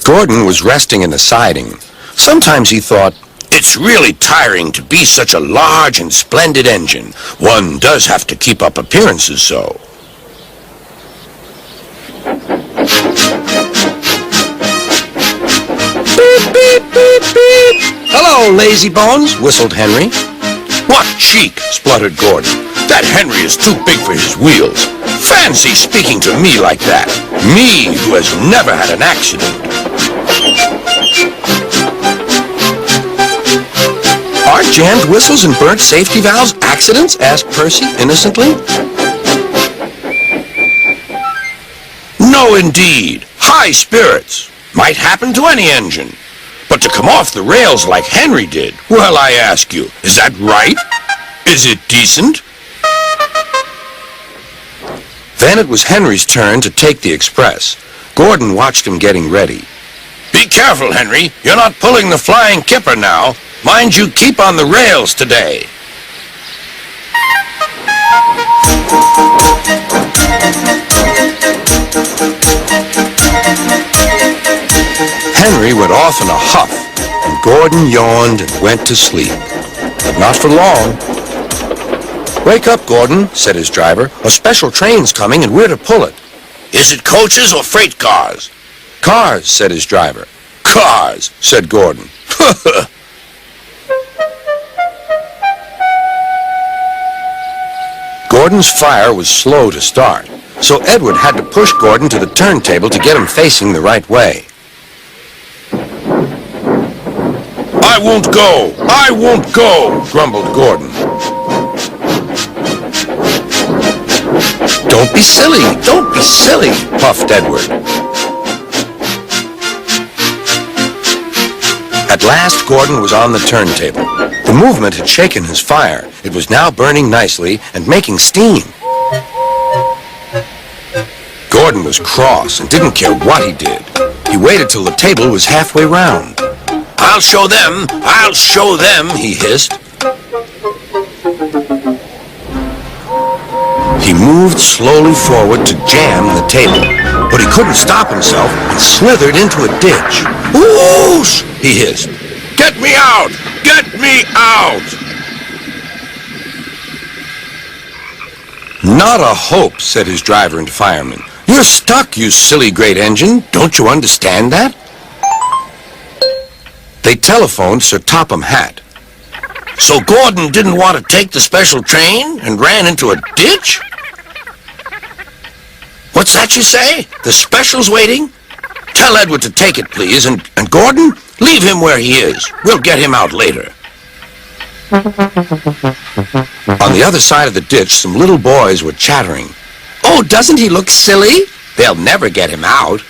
Gordon was resting in the siding. Sometimes he thought, "It's really tiring to be such a large and splendid engine. One does have to keep up appearances so." Beep, beep, beep, beep. "Hello, lazy bones," whistled Henry. "What cheek," spluttered Gordon. "That Henry is too big for his wheels. Fancy speaking to me like that. Me, who has never had an accident." "Are jammed whistles and burnt safety valves accidents?" asked Percy innocently. "No, indeed. High spirits. Might happen to any engine. But to come off the rails like Henry did, well, I ask you, is that right? Is it decent?" Then it was Henry's turn to take the express. Gordon watched him getting ready. "Be careful, Henry. You're not pulling the flying kipper now. Mind you keep on the rails today." Henry went off in a huff, and Gordon yawned and went to sleep. But not for long. "Wake up, Gordon," said his driver. "A special train's coming, and we're to pull it." "Is it coaches or freight cars?" "Cars," said his driver. "Cars," said Gordon. Gordon's fire was slow to start, so Edward had to push Gordon to the turntable to get him facing the right way. "I won't go! I won't go!" grumbled Gordon. "Don't be silly! Don't be silly!" puffed Edward. At last, Gordon was on the turntable. The movement had shaken his fire. It was now burning nicely and making steam. Gordon was cross and didn't care what he did. He waited till the table was halfway round. "I'll show them! I'll show them!" he hissed. He moved slowly forward to jam the table, but he couldn't stop himself and slithered into a ditch. "Whoosh!" he hissed. "Get me out! Get me out!" "Not a hope," said his driver and fireman. "You're stuck, you silly great engine. Don't you understand that?" They telephoned Sir Topham Hatt. "So Gordon didn't want to take the special train and ran into a ditch?" "What's that you say? The special's waiting? Tell Edward to take it, please, and Gordon, leave him where he is. We'll get him out later." On the other side of the ditch, some little boys were chattering. "Oh, doesn't he look silly? They'll never get him out."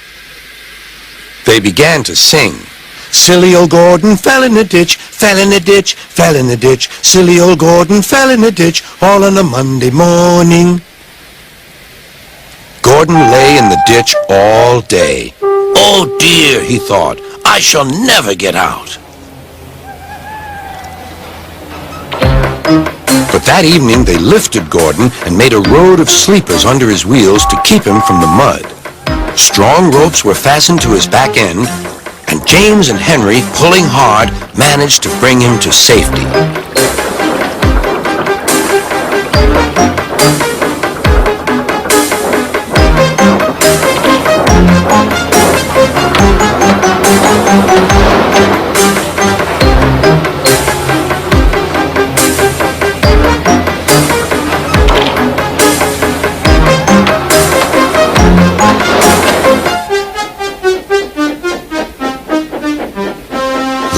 They began to sing. "Silly old Gordon fell in the ditch, fell in the ditch, fell in the ditch. Silly old Gordon fell in the ditch, all on a Monday morning." Gordon lay in the ditch all day. "Oh dear," he thought, "I shall never get out." But that evening they lifted Gordon and made a road of sleepers under his wheels to keep him from the mud. Strong ropes were fastened to his back end, and James and Henry, pulling hard, managed to bring him to safety.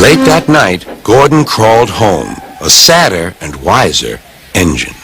Late that night, Gordon crawled home, a sadder and wiser engine.